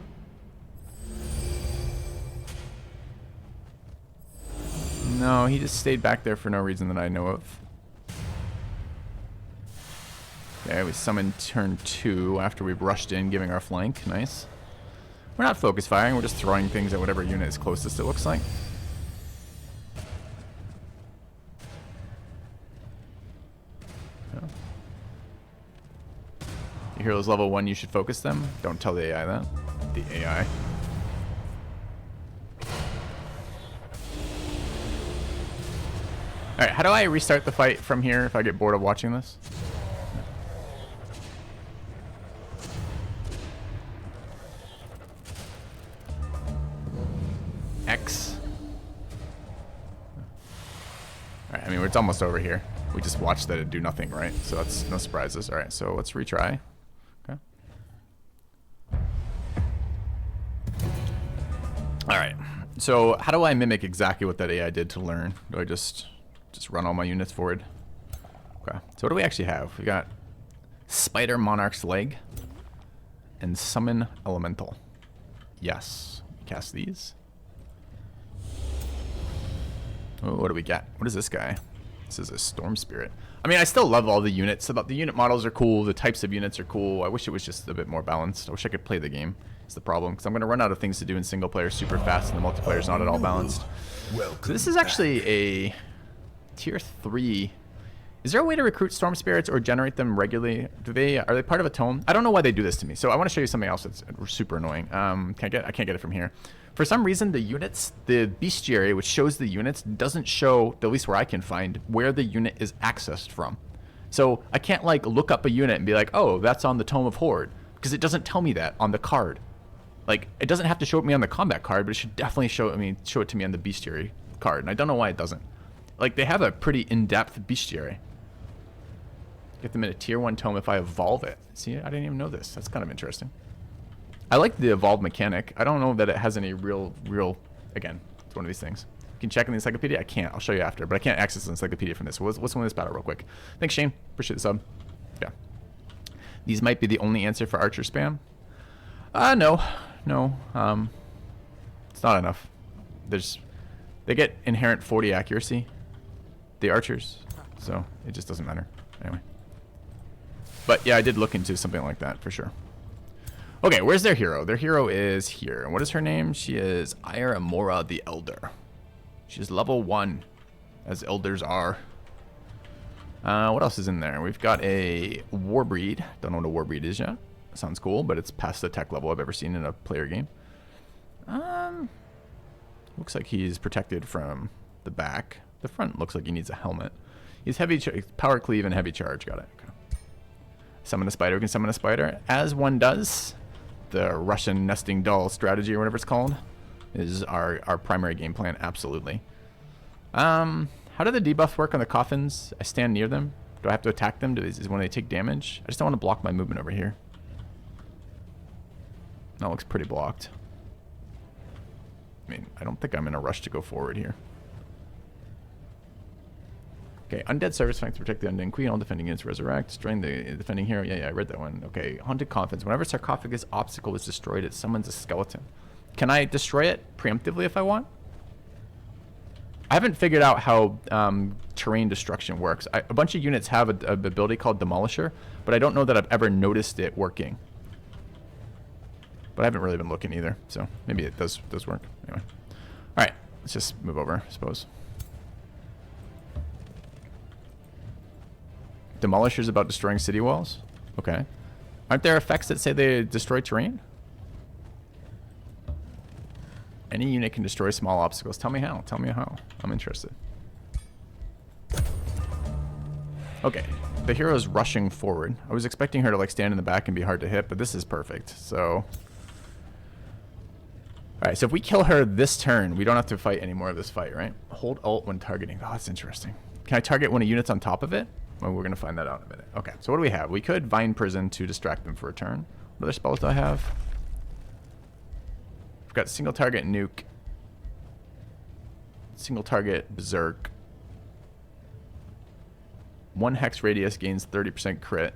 Speaker 1: No, he just stayed back there for no reason that I know of. Okay, we summoned turn 2 after we've rushed in, giving our flank. Nice. We're not focus firing, we're just throwing things at whatever unit is closest, it looks like. Yeah. Your hero's level 1, you should focus them. Don't tell the AI that. The AI. Alright, how do I restart the fight from here if I get bored of watching this? X. Alright, I mean, it's almost over here. We just watched that it do nothing, right? So that's no surprises. Alright, so let's retry. Okay. All right. So how do I mimic exactly what that AI did to learn? Do I just run all my units forward? Okay. So what do we actually have? We got Spider Monarch's Leg and Summon Elemental. Yes. Cast these. Oh, what do we got? What is this guy? This is a Storm Spirit. I mean, I still love all the units. So the unit models are cool. The types of units are cool. I wish it was just a bit more balanced. I wish I could play the game. It's the problem. Because I'm going to run out of things to do in single player super fast, and the multiplayer is not at all balanced. So this is actually a tier 3. Is there a way to recruit Storm Spirits or generate them regularly? Are they part of a tome? I don't know why they do this to me. So I want to show you something else that's super annoying. I can't get it from here. For some reason, the units, the bestiary, which shows the units, doesn't show, at least where I can find, where the unit is accessed from. So I can't like look up a unit and be like, oh, that's on the Tome of Horde, because it doesn't tell me that on the card. Like, it doesn't have to show it me on the combat card, but it should definitely show it to me on the bestiary card, and I don't know why it doesn't. Like, they have a pretty in-depth bestiary. Get them in a tier 1 tome if I evolve it. See, I didn't even know this. That's kind of interesting. I like the evolved mechanic. I don't know that it has any real, again, it's one of these things. You can check in the encyclopedia. I can't. I'll show you after, but I can't access the encyclopedia from this. So let's win this battle real quick. Thanks, Shane. Appreciate the sub. Yeah. These might be the only answer for archer spam. No. It's not enough. They get inherent 40 accuracy, the archers, so it just doesn't matter. Anyway. But yeah, I did look into something like that for sure. Okay, where's their hero? Their hero is here. And what is her name? She is Ire Amora the Elder. She's level 1, as elders are. What else is in there? We've got a Warbreed. Don't know what a Warbreed is yet. Sounds cool, but it's past the tech level I've ever seen in a player game. Looks like he's protected from the back. The front looks like he needs a helmet. He's heavy power cleave and heavy charge. Got it. Okay. Summon a spider. We can summon a spider, as one does. The Russian nesting doll strategy, or whatever it's called, is our primary game plan. Absolutely. How do the debuffs work on the coffins? I stand near them. Do I have to attack them? Is when they take damage? I just don't want to block my movement over here. That looks pretty blocked. I mean, I don't think I'm in a rush to go forward here. Okay, undead service flank to protect the undead queen. All defending units resurrect. Destroying the defending hero. Yeah, I read that one. Okay, haunted coffins. Whenever sarcophagus obstacle is destroyed, it summons a skeleton. Can I destroy it preemptively if I want? I haven't figured out how terrain destruction works. A bunch of units have a ability called Demolisher, but I don't know that I've ever noticed it working. But I haven't really been looking either, so maybe it does work. Anyway. All right, let's just move over, I suppose. Demolisher's about destroying city walls? Okay. Aren't there effects that say they destroy terrain? Any unit can destroy small obstacles. Tell me how. Tell me how. I'm interested. Okay. The hero's rushing forward. I was expecting her to like stand in the back and be hard to hit, but this is perfect. So... Alright, so if we kill her this turn, we don't have to fight any more of this fight, right? Hold Alt when targeting. Oh, that's interesting. Can I target when a unit's on top of it? Well, we're going to find that out in a minute. Okay, so what do we have? We could Vine Prison to distract them for a turn. What other spells do I have? We've got single target nuke. Single target berserk. 1 hex radius gains 30% crit.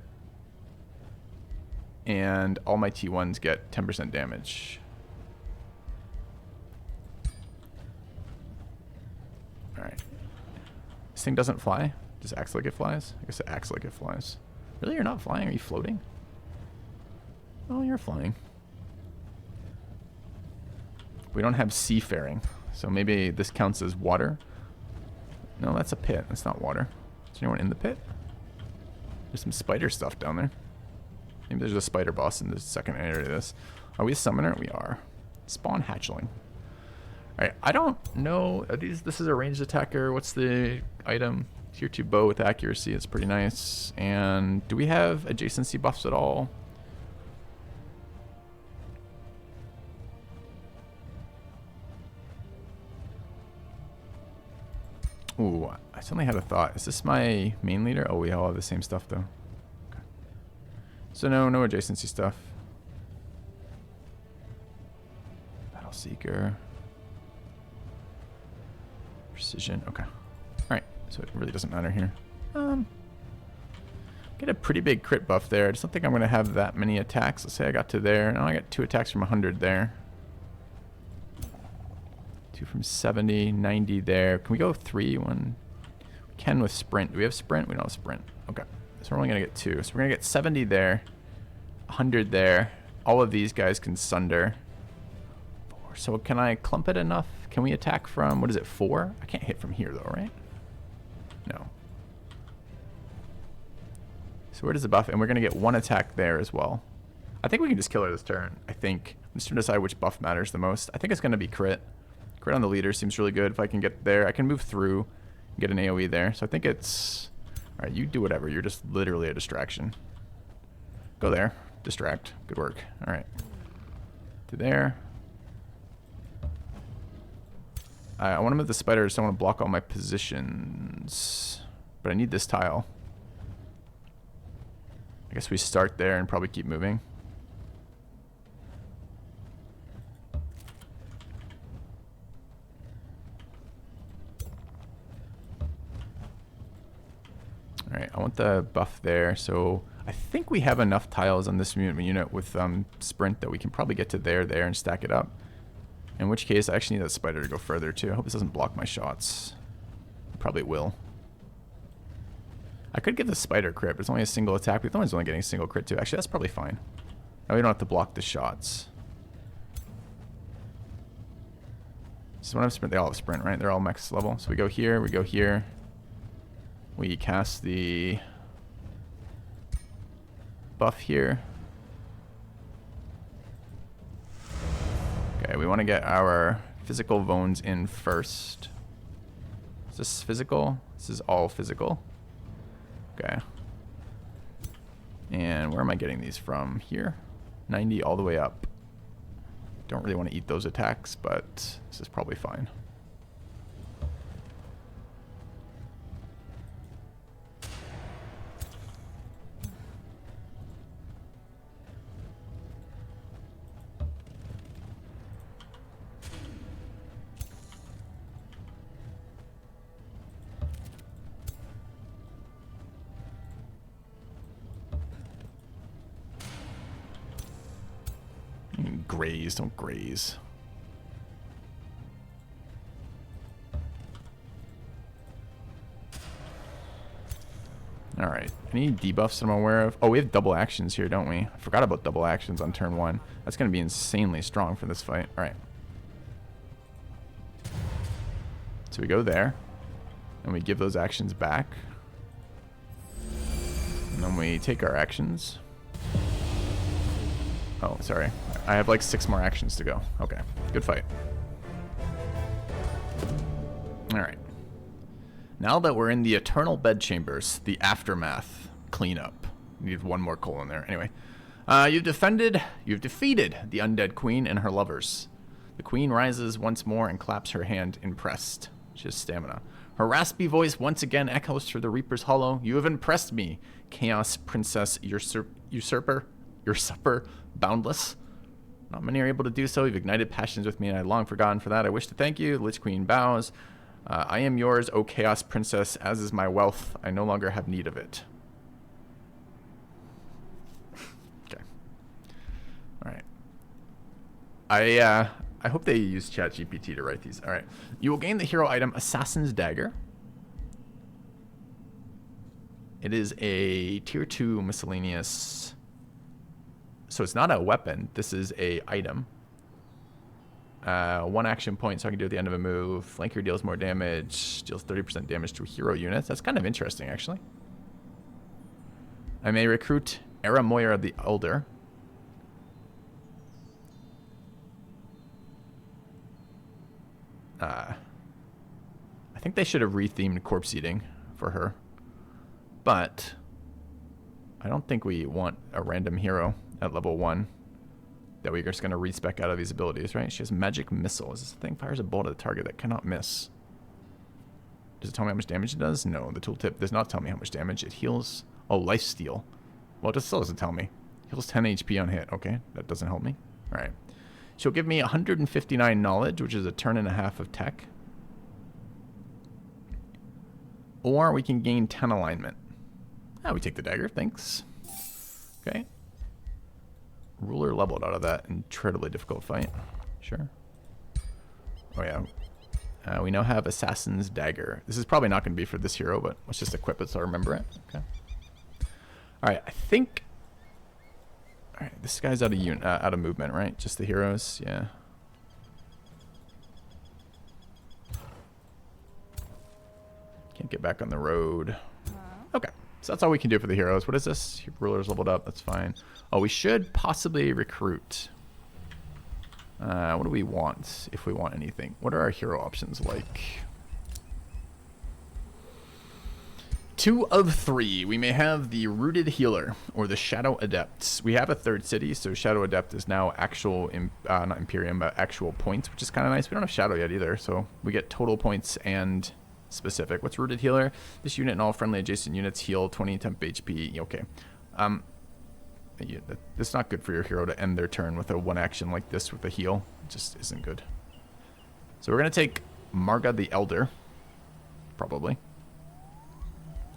Speaker 1: And all my T1s get 10% damage. Alright. This thing doesn't fly? Just acts like it flies? I guess it acts like it flies. Really? You're not flying? Are you floating? Oh, you're flying. We don't have seafaring, so maybe this counts as water. No, that's a pit. That's not water. Is anyone in the pit? There's some spider stuff down there. Maybe there's a spider boss in the second area of this. Are we a summoner? We are. Spawn hatchling. Alright, I don't know. This is a ranged attacker. What's the item? Tier 2 bow with accuracy. It's pretty nice. And do we have adjacency buffs at all? Ooh, I suddenly had a thought. Is this my main leader? Oh, we all have the same stuff though. Okay. So no adjacency stuff. Battle Seeker. Precision. Okay. All right. So it really doesn't matter here. Get a pretty big crit buff there. I just don't think I'm going to have that many attacks. Let's say I got to there. No, I got 2 attacks from 100 there. 2 from 70, 90 there. Can we go 3? 1. We can with sprint. Do we have sprint? We don't have sprint. Okay. So we're only going to get 2. So we're going to get 70 there. 100 there. All of these guys can sunder. 4. So can I clump it enough? Can we attack from, what is it, 4? I can't hit from here though, right? No. So where does the buff? And we're going to get 1 attack there as well. I think we can just kill her this turn. I think. I'm just trying to decide which buff matters the most. I think it's going to be crit. Crit on the leader seems really good. If I can get there, I can move through and get an AoE there. So I think it's... Alright, you do whatever. You're just literally a distraction. Go there. Distract. Good work. Alright. To there. I want to move the spider, so I want to block all my positions. But I need this tile. I guess we start there and probably keep moving. Alright, I want the buff there, so I think we have enough tiles on this mutant unit with sprint that we can probably get to there, and stack it up. In which case, I actually need that spider to go further too. I hope this doesn't block my shots. Probably will. I could give the spider crit, but it's only a single attack. But the one's only getting a single crit too. Actually, that's probably fine. Now we don't have to block the shots. So when I have sprint, they all have sprint, right? They're all max level. So we go here, we go here. We cast the buff here. Okay, we want to get our physical bones in first. Is this physical? This is all physical. Okay. And where am I getting these from? Here? 90 all the way up. Don't really want to eat those attacks, but this is probably fine. Graze, don't graze. Alright, any debuffs that I'm aware of? Oh, we have double actions here, don't we? I forgot about double actions on turn 1. That's going to be insanely strong for this fight. Alright. So we go there, and we give those actions back. And then we take our actions. Oh, sorry. I have like 6 more actions to go. Okay, good fight. Alright. Now that we're in the Eternal Bedchambers, the Aftermath cleanup. Need 1 more colon there. Anyway. You've defeated the Undead Queen and her lovers. The Queen rises once more and claps her hand, impressed. She has stamina. Her raspy voice once again echoes through the Reaper's Hollow. You have impressed me, Chaos Princess Usurper, Boundless. Not many are able to do so. You've ignited passions with me, and I long forgotten for that. I wish to thank you. The Lich Queen bows. I am yours, O Chaos Princess, as is my wealth. I no longer have need of it. Okay. All right. I hope they use ChatGPT to write these. All right. You will gain the hero item Assassin's Dagger. It is a tier 2 miscellaneous. So it's not a weapon. This is a item. 1 action point, so I can do it at the end of a move. Flanker deals more damage. Deals 30% damage to hero units. That's kind of interesting, actually. I may recruit Era Moira the Elder. I think they should have rethemed corpse eating for her. But I don't think we want a random hero at level 1 that we're just going to respec out of these abilities, right? She has Magic Missile. Is this thing fires a bolt at the target that cannot miss? Does it tell me how much damage it does? No, the tooltip does not tell me how much damage. It heals... Oh, Lifesteal. Well, it still doesn't tell me. Heals 10 HP on hit. Okay, that doesn't help me. Alright. She'll give me 159 knowledge, which is a turn and a half of tech. Or we can gain 10 alignment. Ah, we take the dagger, thanks. Okay. Ruler leveled out of that incredibly difficult fight. Sure. Oh yeah. We now have Assassin's Dagger. This is probably not going to be for this hero, but let's just equip it so I remember it. Okay. Alright, I think... Alright, this guy's out of movement, right? Just the heroes? Yeah. Can't get back on the road. Okay, so that's all we can do for the heroes. What is this? Ruler's leveled up, that's fine. Oh, we should possibly recruit. What do we want, if we want anything? What are our hero options like? 2 of 3. We may have the Rooted Healer or the Shadow Adept. We have a 3rd city, so Shadow Adept is now actual, not Imperium, but actual points, which is kind of nice. We don't have Shadow yet either, so we get total points and specific. What's Rooted Healer? This unit and all friendly adjacent units heal 20 temp HP. Okay. It's not good for your hero to end their turn with a 1 action like this with a heal. It just isn't good. So we're going to take Marga the Elder. Probably.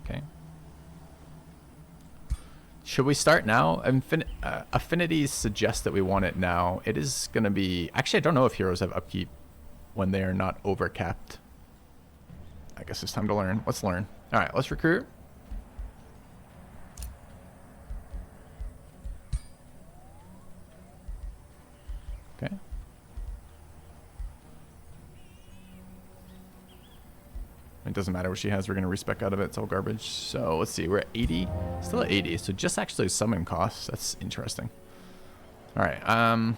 Speaker 1: Okay. Should we start now? Affinities suggest that we want it now. It is going to be... Actually, I don't know if heroes have upkeep when they are not overcapped. I guess it's time to learn. Let's learn. Alright, let's recruit. Okay. It doesn't matter what she has. We're going to respec out of it. It's all garbage. So let's see. We're at 80. Still at 80. So just actually summon costs. That's interesting. All right.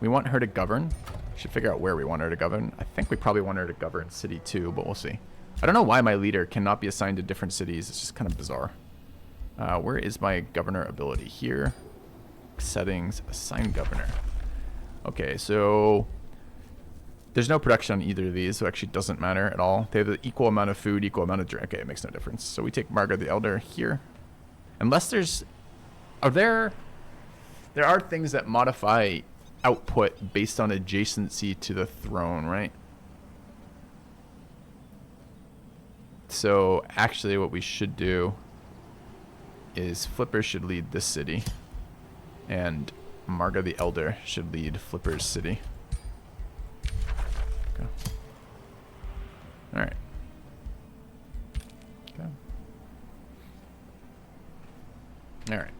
Speaker 1: We want her to govern. We should figure out where we want her to govern. I think we probably want her to govern city 2, but we'll see. I don't know why my leader cannot be assigned to different cities. It's just kind of bizarre. Where is my governor ability? Here. Settings. Assign governor. Okay, so there's no production on either of these, so it actually doesn't matter at all. They have the equal amount of food, equal amount of drink. Okay, it makes no difference. So we take Marga the Elder here. Unless there's... There are things that modify output based on adjacency to the throne, right? So actually what we should do is Flipper should lead this city. And... Marga the Elder should lead Flipper's city. Okay. Alright. Okay. Alright.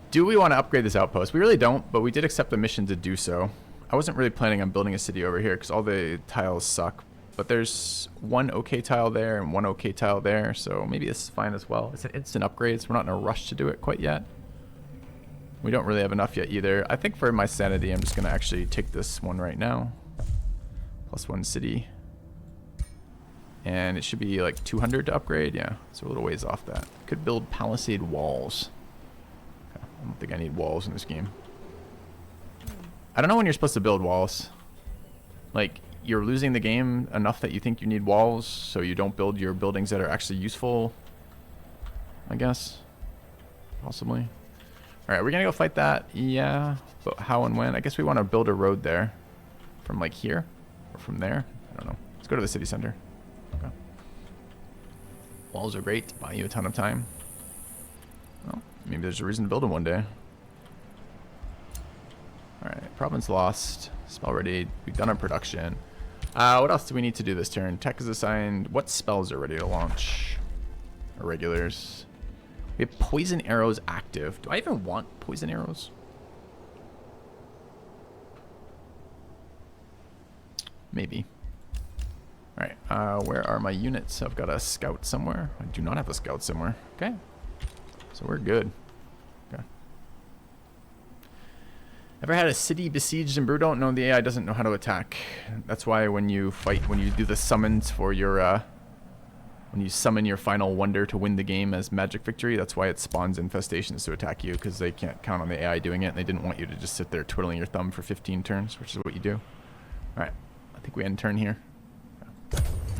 Speaker 1: Do we want to upgrade this outpost? We really don't, but we did accept the mission to do so. I wasn't really planning on building a city over here because all the tiles suck. But there's 1 okay tile there and 1 okay tile there, so maybe this is fine as well. It's an instant upgrade, so we're not in a rush to do it quite yet. We don't really have enough yet either. I think for my sanity, I'm just going to actually take this one right now. +1 city. And it should be like 200 to upgrade, yeah. So a little ways off that. Could build palisade walls. Okay. I don't think I need walls in this game. I don't know when you're supposed to build walls. Like... You're losing the game enough that you think you need walls, so you don't build your buildings that are actually useful, I guess. Possibly. Alright, we're gonna go fight that. Yeah, but how and when? I guess we want to build a road there. From like here? Or from there? I don't know. Let's go to the city center. Okay. Walls are great. Buy you a ton of time. Well, maybe there's a reason to build them one day. Alright, province lost. Spell ready. We've done our production. What else do we need to do this turn? Tech is assigned. What spells are ready to launch? Irregulars. We have poison arrows active. Do I even want poison arrows? Maybe. Alright, where are my units? I've got a scout somewhere. I do not have a scout somewhere. Okay. So we're good. Okay. Ever had a city besieged and Brew? No, the AI doesn't know how to attack. That's why when you fight, when you do the summons for your, when you summon your final wonder to win the game as magic victory, that's why it spawns infestations to attack you, because they can't count on the AI doing it, and they didn't want you to just sit there twiddling your thumb for 15 turns, which is what you do. Alright, I think we end turn here.